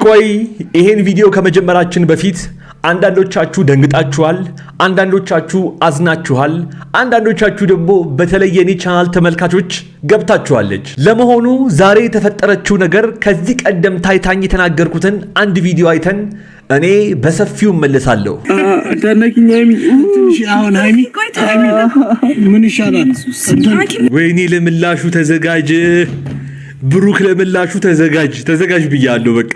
ቆይ ይሄን ቪዲዮ ከመጀመራችን በፊት አንዳንዶቻችሁ ደንግጣችኋል፣ አንዳንዶቻችሁ አዝናችኋል፣ አንዳንዶቻችሁ ደግሞ በተለይ የኔ ቻናል ተመልካቾች ገብታችኋለች። ለመሆኑ ዛሬ የተፈጠረችው ነገር ከዚህ ቀደም ታይታኝ የተናገርኩትን አንድ ቪዲዮ አይተን እኔ በሰፊው መለሳለሁ። ምን ይሻላል? ወይኔ ለምላሹ ተዘጋጅ ብሩክ፣ ለምላሹ ተዘጋጅ ብያለሁ። በቃ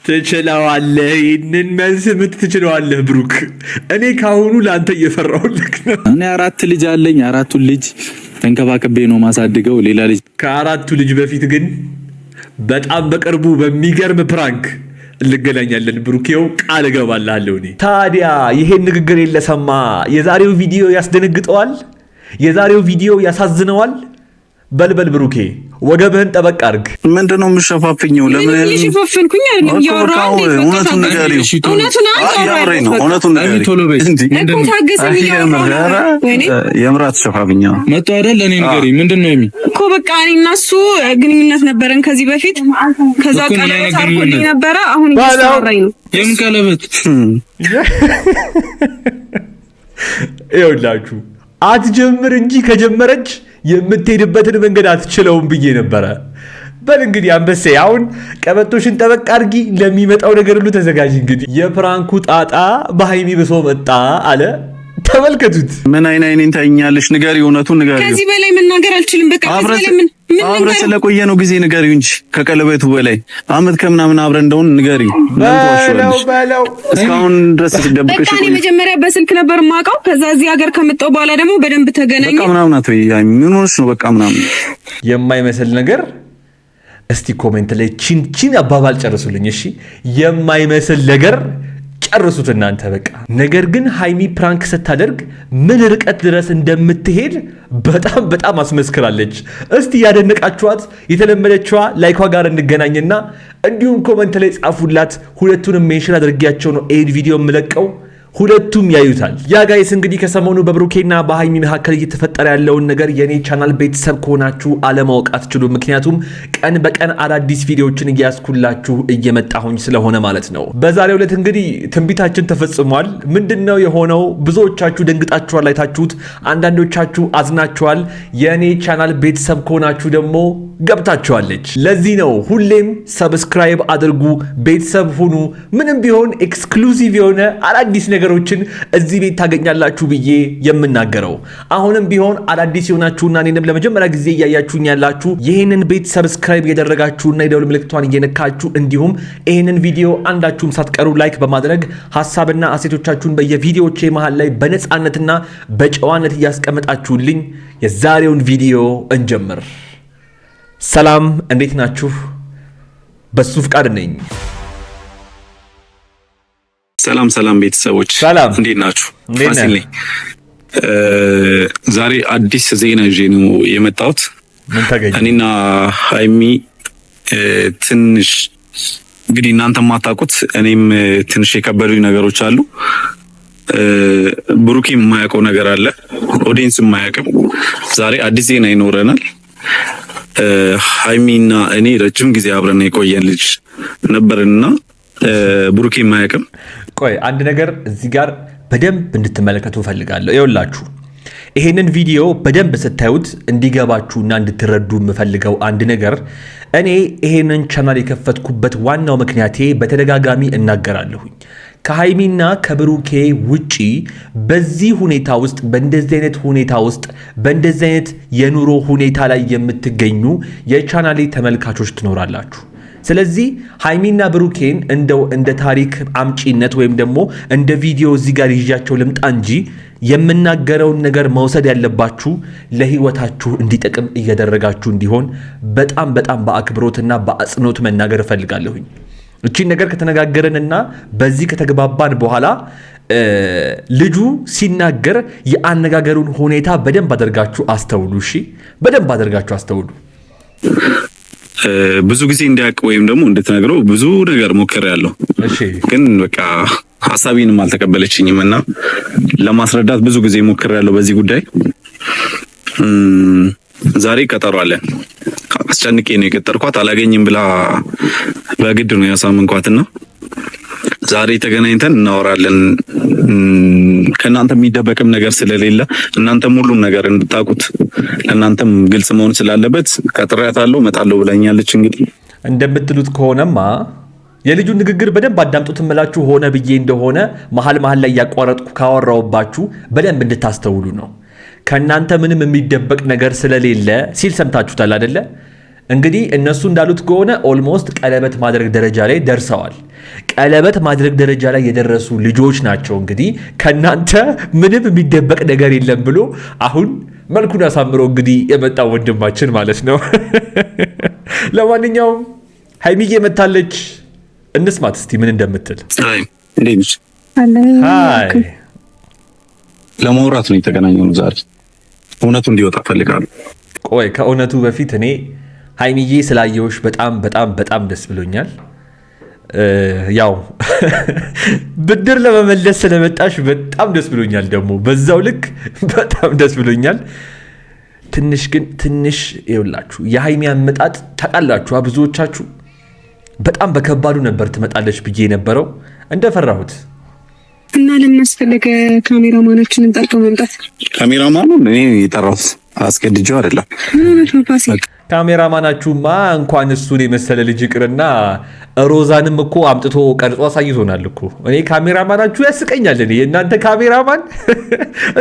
ትችለዋለህ፣ ይህንን መልስ ትችለዋለህ ብሩክ። እኔ ካሁኑ ለአንተ እየፈራሁልህ ነው። እኔ 4 ልጅ አለኝ። 4ቱን ልጅ ተንከባከቤ ነው ማሳድገው። ሌላ ልጅ ከ4ቱ ልጅ በፊት ግን በጣም በቅርቡ በሚገርም ፕራንክ እንገናኛለን ብሩኬው፣ ቃል እገባልሃለሁ። እኔ ታዲያ ይሄን ንግግር የለሰማ የዛሬው ቪዲዮ ያስደነግጠዋል፣ የዛሬው ቪዲዮ ያሳዝነዋል። በልበል ብሩኬ ወገብህን ጠበቅ አድርግ። ምንድነው የምሸፋፍኘው? ለምን ሽፋፍንኩኝ? አይደለም ያወራው እውነቱን ንገሪው። እውነቱን ንገሪው። የምራት ሸፋፍኛው መጣ አይደል? ለኔ ንገሪኝ። ምንድነው የሚ እኮ በቃ እኔ እና እሱ ግንኙነት ነበረን ከዚህ በፊት። ከዛ ቀለበት አርጎልኝ ነበረ። አሁን እያሰራኝ ነው። የምን ቀለበት? ይኸውላችሁ አትጀምር እንጂ ከጀመረች የምትሄድበትን መንገድ አትችለውም ብዬ ነበረ። በል እንግዲህ አንበሴ አሁን ቀበቶሽን ጠበቅ አድርጊ፣ ለሚመጣው ነገር ሁሉ ተዘጋጅ። እንግዲህ የፕራንኩ ጣጣ በሃይሚ ብሶ መጣ አለ። ተመልከቱት። ምን አይኔን ታይኛለሽ? ንገሪው፣ እውነቱን ንገሪው። ከዚህ በላይ መናገር አልችልም። በቃ አብረን ስለቆየ ነው ጊዜ ንገሪው እንጂ ከቀለበቱ በላይ አመት ከምናምን አብረን እንደሆን ንገሪው። በለው እስካሁን ድረስ ሲደብቅሽ በቃ እኔ መጀመሪያ በስልክ ነበር የማውቀው። ከዛ እዚህ ሀገር ከመጣሁ በኋላ ደግሞ በደንብ ተገናኘን። በቃ ምናምን አትበይ። ምን ሆነሽ ነው? በቃ ምናምን የማይመስል ነገር። እስቲ ኮሜንት ላይ ቺን አባባል ጨርሱልኝ እሺ። የማይመስል ነገር ጨርሱት እናንተ በቃ። ነገር ግን ሃይሚ ፕራንክ ስታደርግ ምን ርቀት ድረስ እንደምትሄድ በጣም አስመስክራለች። እስቲ ያደነቃችኋት የተለመደችዋ ላይኳ ጋር እንገናኝና እንዲሁም ኮሜንት ላይ ጻፉላት። ሁለቱንም ሜንሽን አድርጌያቸው ነው ኤድ ቪዲዮ የምለቀው፣ ሁለቱም ያዩታል። ያ ጋይስ እንግዲህ ከሰሞኑ በብሩኬና በሃይሚ መካከል እየተፈጠረ ያለውን ነገር የኔ ቻናል ቤተሰብ ከሆናችሁ አለማወቅ አትችሉም። ምክንያቱም ቀን በቀን አዳዲስ ቪዲዮዎችን እያስኩላችሁ እየመጣሁኝ ስለሆነ ማለት ነው። በዛሬው ዕለት እንግዲህ ትንቢታችን ተፈጽሟል። ምንድነው የሆነው? ብዙዎቻችሁ ደንግጣችኋል፣ አይታችሁት፣ አንዳንዶቻችሁ አዝናችኋል። የኔ ቻናል ቤተሰብ ከሆናችሁ ደግሞ ገብታችኋለች። ለዚህ ነው ሁሌም ሰብስክራይብ አድርጉ፣ ቤተሰብ ሁኑ። ምንም ቢሆን ኤክስክሉሲቭ የሆነ አዳዲስ ነገሮችን እዚህ ቤት ታገኛላችሁ ብዬ የምናገረው። አሁንም ቢሆን አዳዲስ የሆናችሁና እኔንም ለመጀመሪያ ጊዜ እያያችሁኝ ያላችሁ ይህንን ቤት ሰብስክራይብ እያደረጋችሁና የደውል ምልክቷን እየነካችሁ እንዲሁም ይህንን ቪዲዮ አንዳችሁም ሳትቀሩ ላይክ በማድረግ ሀሳብና አስተያየቶቻችሁን በየቪዲዮዎቼ መሃል ላይ በነፃነትና በጨዋነት እያስቀመጣችሁልኝ የዛሬውን ቪዲዮ እንጀምር። ሰላም፣ እንዴት ናችሁ? በሱ ፍቃድ ነኝ። ሰላም ቤተሰቦች፣ እንዴት ናችሁ? ፋሲል ነኝ። ዛሬ አዲስ ዜና ይዤ ነው የመጣሁት። ምን ተገኘ? እኔና ሃይሚ ትንሽ እንግዲህ እናንተ የማታውቁት እኔም ትንሽ የከበዱኝ ነገሮች አሉ። ብሩኬ የማያውቀው ነገር አለ፣ ኦዲየንስ የማያውቅም። ዛሬ አዲስ ዜና ይኖረናል። ሃይሚና እኔ ረጅም ጊዜ አብረን የቆየን ልጅ ነበርና ብሩኬ የማያውቅም። ቆይ አንድ ነገር እዚህ ጋር በደንብ እንድትመለከቱ ፈልጋለሁ። ይኸውላችሁ ይሄንን ቪዲዮ በደንብ ስታዩት እንዲገባችሁና እንድትረዱ የምፈልገው አንድ ነገር፣ እኔ ይሄንን ቻናል የከፈትኩበት ዋናው ምክንያቴ በተደጋጋሚ እናገራለሁኝ። ከሃይሚና ከብሩኬ ውጪ በዚህ ሁኔታ ውስጥ በእንደዚህ አይነት ሁኔታ ውስጥ በእንደዚህ አይነት የኑሮ ሁኔታ ላይ የምትገኙ የቻናሌ ተመልካቾች ትኖራላችሁ። ስለዚህ ሃይሚና ብሩኬን እንደው እንደ ታሪክ አምጪነት ወይም ደግሞ እንደ ቪዲዮ እዚህ ጋር ይዣቸው ልምጣ እንጂ የምናገረውን ነገር መውሰድ ያለባችሁ ለህይወታችሁ እንዲጠቅም እያደረጋችሁ እንዲሆን በጣም በአክብሮትና በአጽንኦት መናገር እፈልጋለሁኝ። እቺን ነገር ከተነጋገረንና በዚህ ከተግባባን በኋላ ልጁ ሲናገር የአነጋገሩን ሁኔታ በደንብ አድርጋችሁ አስተውሉ። እሺ፣ በደንብ አድርጋችሁ አስተውሉ። ብዙ ጊዜ እንዲያውቅ ወይም ደግሞ እንድትነግረው ብዙ ነገር ሞክሬያለሁ። ግን በቃ ሐሳቤንም አልተቀበለችኝም እና ለማስረዳት ብዙ ጊዜ ሞክሬያለሁ በዚህ ጉዳይ። ዛሬ ቀጠሮ አለን። አስጨንቄ ነው የቀጠርኳት። አላገኝም ብላ በግድ ነው ያሳመንኳትና ዛሬ ተገናኝተን እናወራለን። ከእናንተ የሚደበቅም ነገር ስለሌለ እናንተም ሁሉም ነገር እንድታውቁት ለእናንተም ግልጽ መሆን ስላለበት ቀጥሬያታለሁ፣ እመጣለሁ ብላኛለች። እንግዲህ እንደምትሉት ከሆነማ የልጁን ንግግር በደንብ አዳምጡት እምላችሁ ሆነ ብዬ እንደሆነ መሀል ላይ ያቋረጥኩ ካወራውባችሁ በደንብ እንድታስተውሉ ነው። ከእናንተ ምንም የሚደበቅ ነገር ስለሌለ ሲል ሰምታችሁታል አይደለ? እንግዲህ እነሱ እንዳሉት ከሆነ ኦልሞስት ቀለበት ማድረግ ደረጃ ላይ ደርሰዋል። ቀለበት ማድረግ ደረጃ ላይ የደረሱ ልጆች ናቸው። እንግዲህ ከእናንተ ምንም የሚደበቅ ነገር የለም ብሎ አሁን መልኩን አሳምሮ እንግዲህ የመጣው ወንድማችን ማለት ነው። ለማንኛውም ሀይሚዬ መታለች፣ እንስማት እስቲ ምን እንደምትል። ለማውራት ነው የተገናኘነው ዛሬ። እውነቱ እንዲወጣ ፈልጋለሁ። ቆይ ከእውነቱ በፊት እኔ ሀይሚዬ ስላየውሽ በጣም ደስ ብሎኛል። ያው ብድር ለመመለስ ስለመጣሽ በጣም ደስ ብሎኛል። ደግሞ በዛው ልክ በጣም ደስ ብሎኛል። ትንሽ ይኸውላችሁ የሀይሚ አመጣጥ ታውቃላችሁ። ብዙዎቻችሁ በጣም በከባዱ ነበር ትመጣለች ብዬ የነበረው እንደፈራሁት እና ለምን አስፈለገ ካሜራማናችንን ጠርቶ መምጣት? ካሜራማኑን እኔ የጠራሁት አስገድጄው አይደለም። ምን ሆነሽ ነው ፋሲል? ካሜራማናችሁማ እንኳን እሱን የመሰለ ልጅ ይቅርና ሮዛንም እኮ አምጥቶ ቀርጾ አሳይቶናል እኮ። እኔ ካሜራማናችሁ ያስቀኛል። እኔ እናንተ ካሜራማን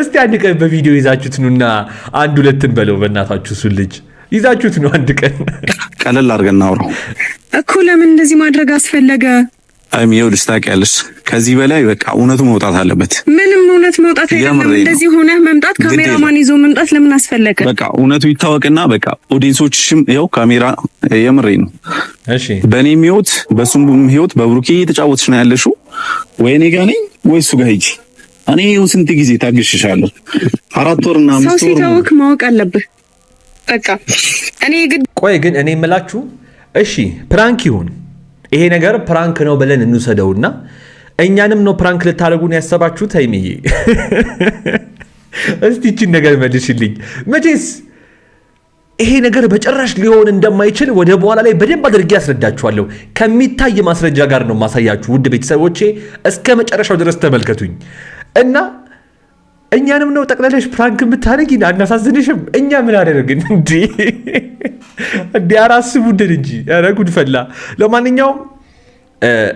እስቲ አንድ ቀን በቪዲዮ ይዛችሁት ኑና አንድ ሁለትን በለው በእናታችሁ። እሱን ልጅ ይዛችሁት ነው አንድ ቀን ቀለል አድርገን እናውራው እኮ። ለምን እንደዚህ ማድረግ አስፈለገ? አይም ይኸውልሽ፣ ታውቂያለሽ ከዚህ በላይ በቃ እውነቱ መውጣት አለበት። ምንም እውነት መውጣት አይደለም። እንደዚህ ሆነህ መምጣት ካሜራማን ይዞ መምጣት ለምን አስፈለገ? በቃ እውነቱ ይታወቅና በቃ ኦዲየንሶችሽም ያው ካሜራ የምሬ ነው። እሺ በእኔም ህይወት በሱም ህይወት በብሩኬ እየተጫወትሽ ነው ያለሽው። ወይ እኔ ጋር ነኝ ወይ እሱ ጋር ሂጂ። እኔ ስንት ጊዜ ታግሽሻለሁ? 4 ወርና 5 ወር። ሰው ሲታወቅ ማወቅ አለብህ። በቃ እኔ ግን ቆይ ግን እኔ የምላችሁ እሺ ፕራንክ ይሁን ይሄ ነገር ፕራንክ ነው ብለን እንውሰደውና እኛንም ነው ፕራንክ ልታደርጉን ያሰባችሁት? ሀይሚዬ እስቲ ይህችን ነገር መልሽልኝ። መቼስ ይሄ ነገር በጭራሽ ሊሆን እንደማይችል ወደ በኋላ ላይ በደንብ አድርጌ ያስረዳችኋለሁ። ከሚታይ ማስረጃ ጋር ነው ማሳያችሁ። ውድ ቤተሰቦቼ እስከ መጨረሻው ድረስ ተመልከቱኝ እና እኛንም ነው ጠቅለለሽ ፕራንክ የምታደርጊን? አናሳዝንሽም? እኛ ምን አደረግን እንዴ? አራስቡልን እንጂ ኧረ ጉድ ፈላ። ለማንኛውም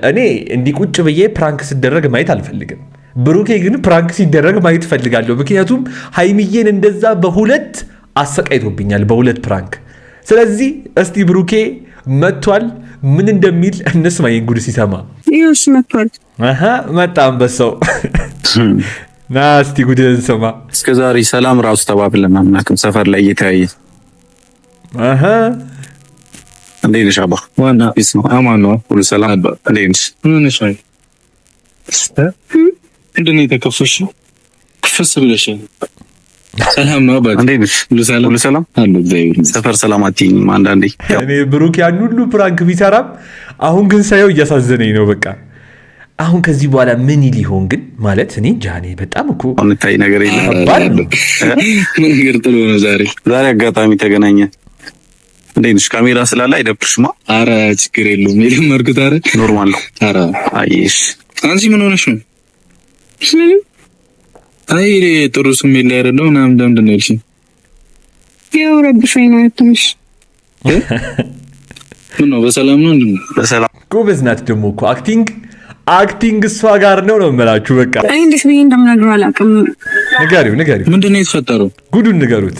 እኔ እንዲህ ቁጭ ብዬ ፕራንክ ሲደረግ ማየት አልፈልግም። ብሩኬ ግን ፕራንክ ሲደረግ ማየት ፈልጋለሁ። ምክንያቱም ሀይሚዬን እንደዛ በሁለት አሰቃይቶብኛል፣ በሁለት ፕራንክ። ስለዚህ እስቲ ብሩኬ መጥቷል፣ ምን እንደሚል እንስማ። ይሄን ጉድ ሲሰማ ይኸውልሽ መጥቷል። መጣ አንበሳው። ና እስቲ ጉድህን ስማ። እስከ ዛሬ ሰላም ራሱ ተባብለን አናውቅም። ሰፈር ላይ እየተያየ እንዴት ነሽ አባ? ዋና ቢስ ነው አማን ነው ሁሉ ሰላም። እንዴት ነሽ? ምን ነሽ? ምንድን ነው የተከፈሽ? ክፍስ ብለሽ ሰላም ነው አባ? እንዴት ነሽ? ሁሉ ሰላም አሉ። ሰፈር ሰላም አትይኝም አንዳንዴ። እኔ ብሩክ ያን ሁሉ ፕራንክ ቢሰራም አሁን ግን ሳየው እያሳዘነኝ ነው። በቃ አሁን ከዚህ በኋላ ምን ሊሆን ግን ማለት እኔ ጃኔ በጣም እኮ እንታይ ነገር የለም። ምን ነገር ጥሎ ነው ዛሬ አጋጣሚ ተገናኘን። እንዴት ነሽ? ካሜራ ስላለ አይደብርሽማ? ኧረ ችግር የለውም። የለመድኩት። ኧረ ኖርማል ነው። ኧረ አይሽ አንቺ ምን ሆነሽ ነው? አይ ጥሩ ስሜት ላይ አይደለም ምናምን እንደምንድን ነው ያልሽኝ? ያው ረብሾኝ ነው ትንሽ። ምን ነው በሰላም ነው እንዴ? በሰላም ጎበዝ ናት ደግሞ እኮ አክቲንግ እሷ ጋር ነው የምላችሁ። በቃ እኔ እንዴት ብዬ እንደምነግረው አላውቅም። ንገሪው። ምንድን ነው የተፈጠረው? ጉዱን ንገሩት።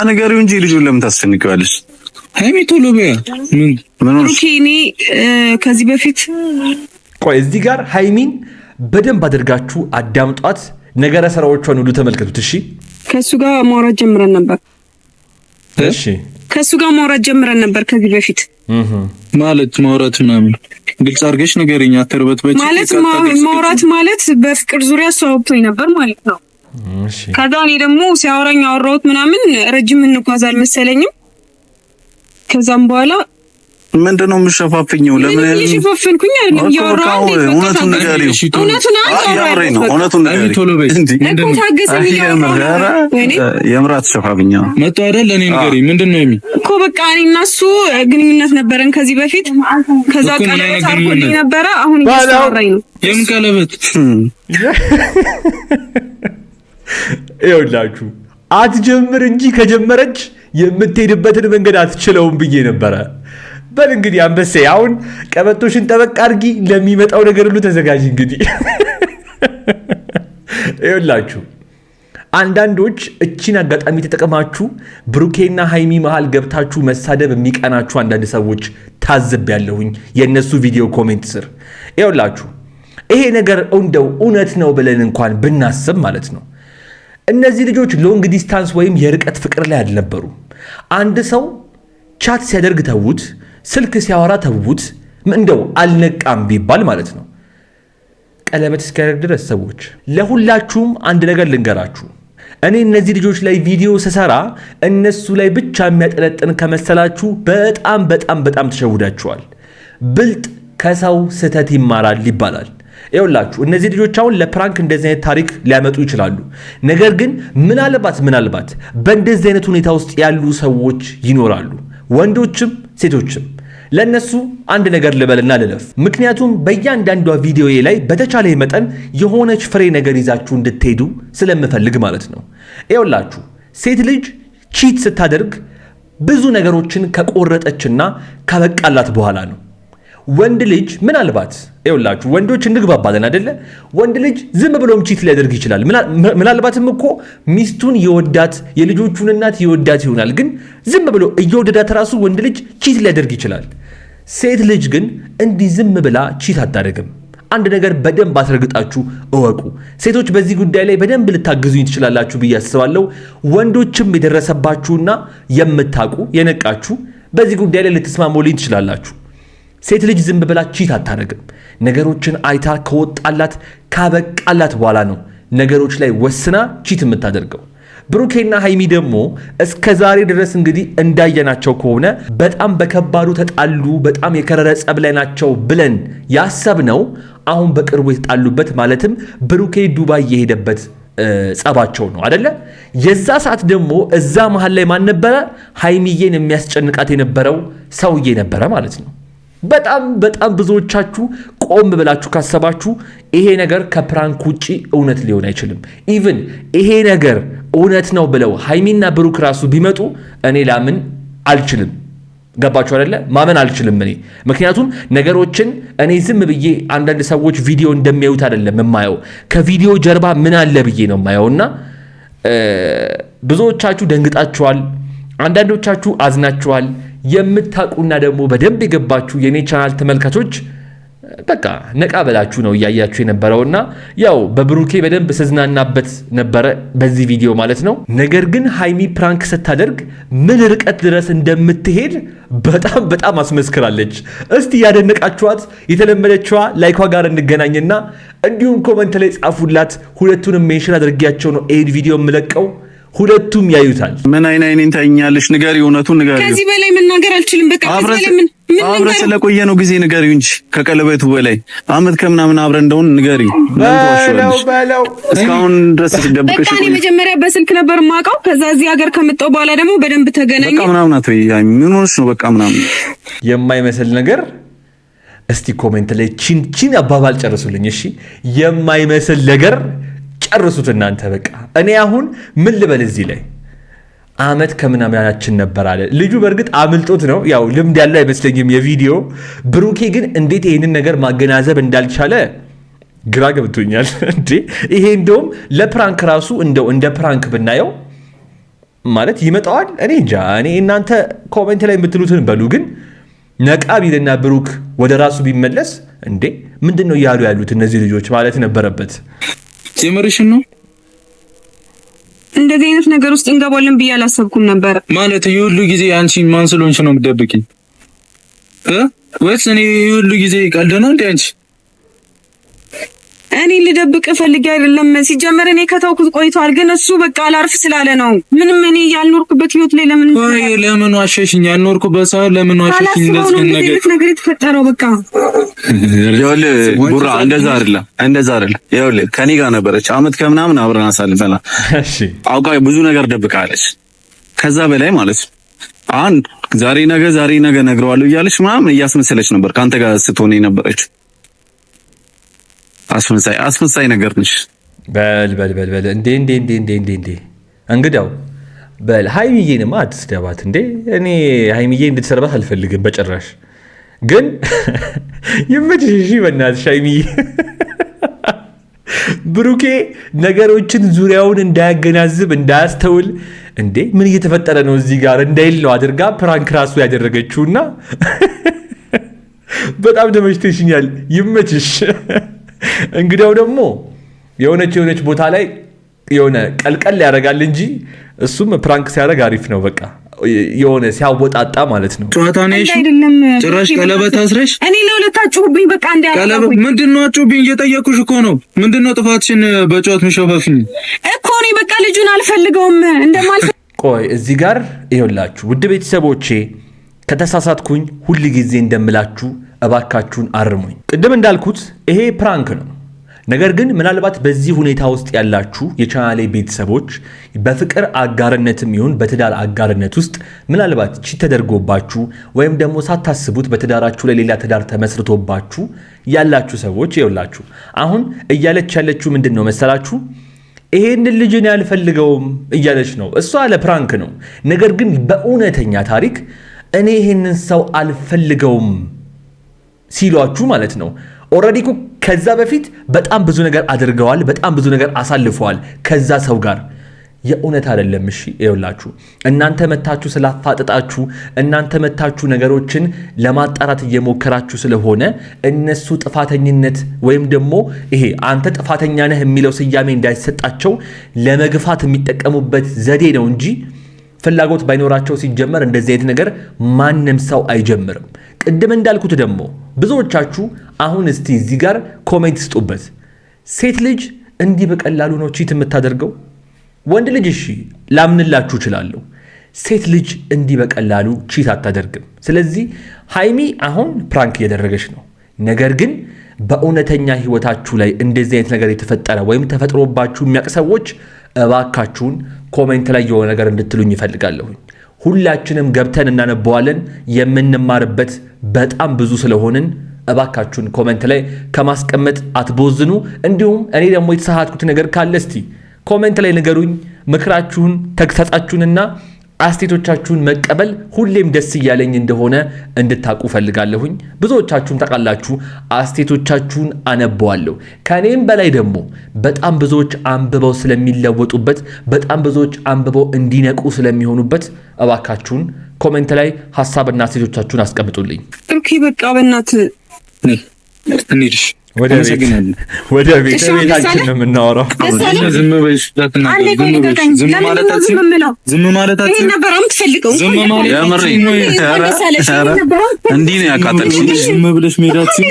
ንገሪው እንጂ ልጁን ለምን ታስጨንቂዋለሽ? ሀይሚ ቶሎ በያ። ምን ኦኬ እኔ ከዚህ በፊት ቆይ እዚህ ጋር ሀይሚን በደንብ አድርጋችሁ አዳምጧት። ነገረ ስራዎቿን ሁሉ ተመልከቱት። እሺ ከሱ ጋር ማውራት ጀምረን ነበር። እሺ ከሱ ጋር ማውራት ጀምረን ነበር ከዚህ በፊት ማለት ማውራት ምናምን ግልጽ አድርገሽ ንገሪኝ። አትርበትበች ማለት ማውራት ማለት በፍቅር ዙሪያ አስተዋውቶኝ ነበር ማለት ነው። እሺ ከዛ እኔ ደግሞ ሲያወራኝ አወራሁት ምናምን ረጅም እንጓዝ አልመሰለኝም። ከዛም በኋላ ምንድነው የምሸፋፍኘው? ለምን እየሸፋፈንኩኝ አይደለም ያወራው እውነቱን ንገሪው። እውነቱን ንገሪው። ታገሰኝ የምራት ሸፋፍኛ መጣ አይደል? ለኔ ንገሪኝ። ምንድነው የሚ እኮ በቃ እኔ እና እሱ ግንኙነት ነበረን ከዚህ በፊት። ከዛ ቀለበት አድርጎልኝ ነበረ። አሁን እያወራኝ ነው። የምን ቀለበት? ይኸውላችሁ አትጀምር እንጂ ከጀመረች የምትሄድበትን መንገድ አትችለውም ብዬ ነበረ። በል እንግዲህ አንበሴ አሁን ቀበቶሽን ጠበቅ አድርጊ፣ ለሚመጣው ነገር ሁሉ ተዘጋጅ። እንግዲህ ይኸውላችሁ አንዳንዶች እቺን አጋጣሚ ተጠቅማችሁ ብሩኬና ሃይሚ መሃል ገብታችሁ መሳደብ የሚቀናችሁ አንዳንድ ሰዎች ታዝቤያለሁኝ የእነሱ ቪዲዮ ኮሜንት ስር። ይኸውላችሁ ይሄ ነገር እንደው እውነት ነው ብለን እንኳን ብናስብ ማለት ነው እነዚህ ልጆች ሎንግ ዲስታንስ ወይም የርቀት ፍቅር ላይ አልነበሩም። አንድ ሰው ቻት ሲያደርግ ተዉት፣ ስልክ ሲያወራ ተዉት፣ እንደው አልነቃም ቢባል ማለት ነው ቀለበት እስኪያደርግ ድረስ ሰዎች። ለሁላችሁም አንድ ነገር ልንገራችሁ። እኔ እነዚህ ልጆች ላይ ቪዲዮ ስሰራ እነሱ ላይ ብቻ የሚያጠነጥን ከመሰላችሁ በጣም በጣም በጣም ተሸውዳችኋል። ብልጥ ከሰው ስህተት ይማራል ይባላል። ይኸውላችሁ እነዚህ ልጆች አሁን ለፕራንክ እንደዚህ አይነት ታሪክ ሊያመጡ ይችላሉ። ነገር ግን ምናልባት በእንደዚህ አይነት ሁኔታ ውስጥ ያሉ ሰዎች ይኖራሉ፣ ወንዶችም ሴቶችም። ለነሱ አንድ ነገር ልበልና ልለፍ። ምክንያቱም በእያንዳንዷ ቪዲዮ ላይ በተቻለ መጠን የሆነች ፍሬ ነገር ይዛችሁ እንድትሄዱ ስለምፈልግ ማለት ነው። ይኸውላችሁ ሴት ልጅ ቺት ስታደርግ ብዙ ነገሮችን ከቆረጠችና ካበቃላት በኋላ ነው። ወንድ ልጅ ምናልባት ይኸውላችሁ ወንዶች እንግባባለን አይደለ? ወንድ ልጅ ዝም ብሎም ቺት ሊያደርግ ይችላል። ምናልባትም እኮ ሚስቱን የወዳት የልጆቹን እናት የወዳት ይሆናል። ግን ዝም ብሎ እየወደዳት ራሱ ወንድ ልጅ ቺት ሊያደርግ ይችላል። ሴት ልጅ ግን እንዲህ ዝም ብላ ቺት አታደርግም። አንድ ነገር በደንብ አስረግጣችሁ እወቁ። ሴቶች በዚህ ጉዳይ ላይ በደንብ ልታግዙኝ ትችላላችሁ ብዬ አስባለሁ። ወንዶችም የደረሰባችሁና የምታውቁ የነቃችሁ በዚህ ጉዳይ ላይ ልትስማሙልኝ ትችላላችሁ። ሴት ልጅ ዝም ብላ ቺት አታደርግም። ነገሮችን አይታ ከወጣላት ካበቃላት በኋላ ነው ነገሮች ላይ ወስና ቺት የምታደርገው። ብሩኬና ሃይሚ ደግሞ እስከ ዛሬ ድረስ እንግዲህ እንዳየናቸው ከሆነ በጣም በከባዱ ተጣሉ፣ በጣም የከረረ ጸብ ላይ ናቸው ብለን ያሰብነው አሁን በቅርቡ የተጣሉበት ማለትም ብሩኬ ዱባይ የሄደበት ጸባቸው ነው አይደለ? የዛ ሰዓት ደግሞ እዛ መሃል ላይ ማን ነበረ? ሃይሚዬን የሚያስጨንቃት የነበረው ሰውዬ ነበረ ማለት ነው። በጣም ብዙዎቻችሁ ቆም ብላችሁ ካሰባችሁ ይሄ ነገር ከፕራንክ ውጪ እውነት ሊሆን አይችልም። ኢቭን ይሄ ነገር እውነት ነው ብለው ሃይሚና ብሩክ ራሱ ቢመጡ እኔ ላምን አልችልም። ገባችሁ አይደለ? ማመን አልችልም እኔ። ምክንያቱም ነገሮችን እኔ ዝም ብዬ አንዳንድ ሰዎች ቪዲዮ እንደሚያዩት አይደለም የማየው፣ ከቪዲዮ ጀርባ ምን አለ ብዬ ነው የማየውና ብዙዎቻችሁ ደንግጣችኋል፣ አንዳንዶቻችሁ አዝናችኋል። የምታቁና ደግሞ በደንብ የገባችሁ የኔ ቻናል ተመልካቾች በቃ ነቃ በላችሁ ነው እያያችሁ የነበረውና ያው በብሩኬ በደንብ ስዝናናበት ነበረ በዚህ ቪዲዮ ማለት ነው። ነገር ግን ሃይሚ ፕራንክ ስታደርግ ምን ርቀት ድረስ እንደምትሄድ በጣም አስመስክራለች። እስቲ ያደነቃችኋት የተለመደችዋ ላይኳ ጋር እንገናኝና እንዲሁም ኮመንት ላይ ጻፉላት። ሁለቱንም ሜንሽን አድርጌያቸው ነው ይሄን ቪዲዮ የምለቀው። ሁለቱም ያዩታል። ምን አይኔን ታኛለሽ? ንገሪ፣ እውነቱን ንገሪ። ከዚህ በላይ መናገር አልችልም። በቃ ከዚህ በላይ አብረን ስለቆየ ነው ጊዜ ንገሪው እንጂ ከቀለበቱ በላይ አመት ከምናምን አብረን እንደሆነ ንገሪ። በለው እስካሁን ድረስ ደብቀሽ በቃ እኔ መጀመሪያ በስልክ ነበር የማውቀው። ከዛ እዚህ ሀገር ከመጣሁ በኋላ ደግሞ በደንብ ተገናኘን። በቃ ምናምን አትበይ። ምን ሆነሽ ነው? በቃ ምናምን የማይመስል ነገር። እስቲ ኮሜንት ላይ ቺን አባባል ጨርሱልኝ እሺ። የማይመስል ነገር ጨርሱት እናንተ በቃ። እኔ አሁን ምን ልበል እዚህ ላይ አመት ከምናምናችን ነበር አለ ልጁ። በእርግጥ አምልጦት ነው ያው ልምድ ያለው አይመስለኝም የቪዲዮ። ብሩኬ ግን እንዴት ይሄንን ነገር ማገናዘብ እንዳልቻለ ግራ ገብቶኛል። እንዴ ይሄ እንደውም ለፕራንክ ራሱ እንደው እንደ ፕራንክ ብናየው ማለት ይመጣዋል። እኔ እንጃ። እኔ እናንተ ኮሜንት ላይ የምትሉትን በሉ። ግን ነቃ ቢልና ብሩክ ወደ ራሱ ቢመለስ እንዴ ምንድነው እያሉ ያሉት እነዚህ ልጆች ማለት ነበረበት። የምርሽን ነው? እንደዚህ አይነት ነገር ውስጥ እንገባለን ብዬ አላሰብኩም ነበር። ማለት የሁሉ ጊዜ አንቺ ማን ስለሆንሽ ነው የምትደብቂኝ? ወይስ እኔ የሁሉ ጊዜ ቀልድ ነው እንዴ? አንቺ እኔ ልደብቅ ፈልጌ አይደለም። ሲጀመር እኔ ከተውኩት ቆይቷል፣ ግን እሱ በቃ አላርፍ ስላለ ነው። ምንም እኔ ያልኖርኩበት ህይወት ላይ ለምን ዋሸሽኝ? ያልኖርኩበት ሰው ለምን ዋሸሽኝ? ነገር የተፈጠረው በቃ ቡራ እንደዛ አይደለም። ይኸውልህ ከኔ ጋር ነበረች አመት ከምናምን አብረን አሳልፈናል። እሺ አውቃ ብዙ ነገር ደብቃለች። ከዛ በላይ ማለት ነው አሁን ዛሬ ነገ ነግረዋለሁ እያለች ምናምን እያስመሰለች ነበር ካንተ ጋር ስትሆን የነበረችው። አስመሳይ ነገር ነሽ። በል እንዴ እንግዳው በል ሃይሚዬንማ አትስደባት እንዴ። እኔ ሃይሚዬ እንድትሰርባት አልፈልግም በጭራሽ። ግን ይመችሽ እሺ። በእናትሽ ሃይሚዬ ብሩኬ ነገሮችን ዙሪያውን እንዳያገናዝብ እንዳያስተውል እንዴ ምን እየተፈጠረ ነው እዚህ ጋር እንዳይለው አድርጋ ፕራንክ ራሱ ያደረገችውና በጣም ተመችተሽኛል። ይመችሽ። እንግዲያው ደግሞ የሆነች ቦታ ላይ የሆነ ቀልቀል ያደርጋል እንጂ እሱም ፕራንክ ሲያደርግ አሪፍ ነው። በቃ የሆነ ሲያወጣጣ ማለት ነው። ጨዋታ ነሽ ጭራሽ ቀለበት አስረሽ እኔ ለሁለት አጩብኝ። በቃ እንደ ቀለበት ምንድነው? አጩብኝ እየጠየኩሽ እኮ ነው። ምንድነው ጥፋትሽን በጨዋት መሸፋፍኝ እኮ እኔ በቃ ልጁን አልፈልገውም እንደማልፈልግ። ቆይ እዚህ ጋር ይኸውላችሁ ውድ ቤተሰቦቼ ከተሳሳትኩኝ ሁል ጊዜ እንደምላችሁ እባካችሁን አርሙኝ። ቅድም እንዳልኩት ይሄ ፕራንክ ነው። ነገር ግን ምናልባት በዚህ ሁኔታ ውስጥ ያላችሁ የቻናሌ ቤተሰቦች በፍቅር አጋርነትም ይሁን በትዳር አጋርነት ውስጥ ምናልባት ቺት ተደርጎባችሁ ወይም ደግሞ ሳታስቡት በትዳራችሁ ላይ ሌላ ትዳር ተመስርቶባችሁ ያላችሁ ሰዎች ይኸውላችሁ አሁን እያለች ያለችው ምንድን ነው መሰላችሁ? ይሄንን ልጅን ያልፈልገውም እያለች ነው። እሷ ለፕራንክ ነው። ነገር ግን በእውነተኛ ታሪክ እኔ ይሄንን ሰው አልፈልገውም ሲሏችሁ ማለት ነው ኦልሬዲ እኮ ከዛ በፊት በጣም ብዙ ነገር አድርገዋል። በጣም ብዙ ነገር አሳልፈዋል ከዛ ሰው ጋር። የእውነት አይደለም። እሺ ይኸውላችሁ እናንተ መታችሁ ስላፋጠጣችሁ እናንተ መታችሁ ነገሮችን ለማጣራት እየሞከራችሁ ስለሆነ እነሱ ጥፋተኝነት ወይም ደግሞ ይሄ አንተ ጥፋተኛ ነህ የሚለው ስያሜ እንዳይሰጣቸው ለመግፋት የሚጠቀሙበት ዘዴ ነው እንጂ ፍላጎት ባይኖራቸው ሲጀመር እንደዚህ አይነት ነገር ማንም ሰው አይጀምርም። ቅድም እንዳልኩት ደግሞ ብዙዎቻችሁ አሁን እስቲ እዚህ ጋር ኮሜንት ስጡበት። ሴት ልጅ እንዲህ በቀላሉ ነው ቺት የምታደርገው? ወንድ ልጅ እሺ ላምንላችሁ እችላለሁ። ሴት ልጅ እንዲህ በቀላሉ ቺት አታደርግም። ስለዚህ ሃይሚ አሁን ፕራንክ እያደረገች ነው። ነገር ግን በእውነተኛ ህይወታችሁ ላይ እንደዚህ አይነት ነገር የተፈጠረ ወይም ተፈጥሮባችሁ የሚያውቅ ሰዎች እባካችሁን ኮሜንት ላይ የሆነ ነገር እንድትሉኝ ይፈልጋለሁኝ። ሁላችንም ገብተን እናነበዋለን። የምንማርበት በጣም ብዙ ስለሆንን እባካችሁን ኮሜንት ላይ ከማስቀመጥ አትቦዝኑ። እንዲሁም እኔ ደግሞ የተሳሳትኩት ነገር ካለ እስቲ ኮሜንት ላይ ንገሩኝ። ምክራችሁን ተግሳጻችሁንና አስተያየቶቻችሁን መቀበል ሁሌም ደስ እያለኝ እንደሆነ እንድታቁ ፈልጋለሁኝ። ብዙዎቻችሁም ታውቃላችሁ አስተያየቶቻችሁን አነበዋለሁ። ከኔም በላይ ደግሞ በጣም ብዙዎች አንብበው ስለሚለወጡበት በጣም ብዙዎች አንብበው እንዲነቁ ስለሚሆኑበት እባካችሁን ኮሜንት ላይ ሐሳብና አስተያየቶቻችሁን አስቀምጡልኝ። ኦኬ በቃ በእናትህ እንሂድሽ ወደ ቤታችን ነው የምናወራው። ዝም ማለታችን እንዲህ ነው ያቃጠልሽኝ። ዝም ብለሽ ሜዳችን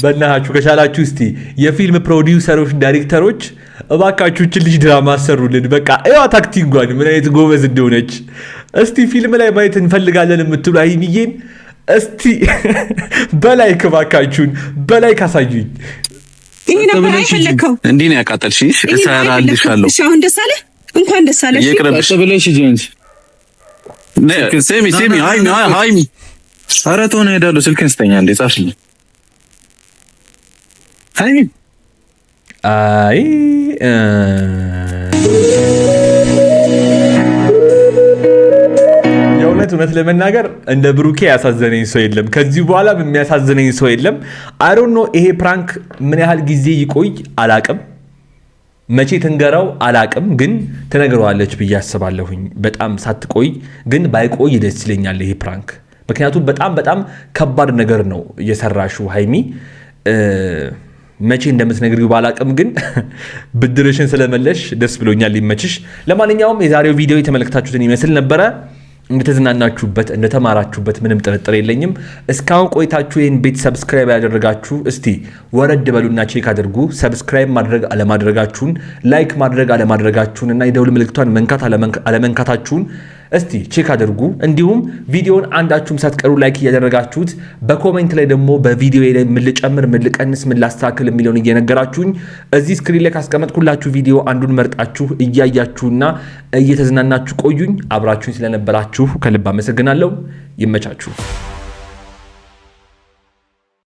በእናታችሁ ከቻላችሁ እስቲ የፊልም ፕሮዲውሰሮች፣ ዳይሬክተሮች እባካችሁ እችን ልጅ ድራማ አሰሩልን። በቃ እዋ ታክቲንጓን ምን አይነት ጎበዝ እንደሆነች እስቲ ፊልም ላይ ማየት እንፈልጋለን የምትሉ ሃይሚዬን እስቲ በላይ ከባካችሁን በላይ ካሳዩኝ። ይሄ ነበር አይፈልከው እንዴ ነው ያቃጠልሽኝ። እሰራልሻለሁ። እሺ አሁን ደስ አለ። እንኳን ደስ አለሽ። ይቅርብሽ ብለሽ ጂንስ ሴሚ ሃይሚ ኧረ ተው ነው ሄዳለሁ። ስልክን ስጠኝ አንዴ ጻፍልኝ። ሃይሚ አይ እውነት ለመናገር እንደ ብሩኬ ያሳዘነኝ ሰው የለም። ከዚህ በኋላ የሚያሳዝነኝ ሰው የለም። አይ ዶንት ኖ ይሄ ፕራንክ ምን ያህል ጊዜ ይቆይ አላቅም፣ መቼ ትንገራው አላቅም፣ ግን ትነግረዋለች ብዬ አስባለሁኝ። በጣም ሳትቆይ ግን ባይቆይ ደስ ይለኛል ይሄ ፕራንክ። ምክንያቱም በጣም ከባድ ነገር ነው የሰራሽው ሃይሚ። መቼ እንደምትነግሪው ባላቅም ግን ብድርሽን ስለመለሽ ደስ ብሎኛል። ሊመችሽ። ለማንኛውም የዛሬው ቪዲዮ የተመለከታችሁትን ይመስል ነበረ። እንደተዝናናችሁበት እንደተማራችሁበት ምንም ጥርጥር የለኝም። እስካሁን ቆይታችሁ ይህን ቤት ሰብስክራይብ ያደረጋችሁ እስቲ ወረድ በሉና ቼክ አድርጉ። ሰብስክራይብ ማድረግ አለማድረጋችሁን፣ ላይክ ማድረግ አለማድረጋችሁን እና የደውል ምልክቷን መንካት አለመንካታችሁን እስቲ ቼክ አድርጉ። እንዲሁም ቪዲዮውን አንዳችሁም ሳትቀሩ ላይክ እያደረጋችሁት በኮሜንት ላይ ደግሞ በቪዲዮ ላይ ምን ልጨምር፣ ምን ልቀንስ፣ ምን ላስተካክል የሚለውን እየነገራችሁኝ እዚህ ስክሪን ላይ ካስቀመጥኩላችሁ ቪዲዮ አንዱን መርጣችሁ እያያችሁና እየተዝናናችሁ ቆዩኝ። አብራችሁኝ ስለነበራችሁ ከልብ አመሰግናለሁ። ይመቻችሁ።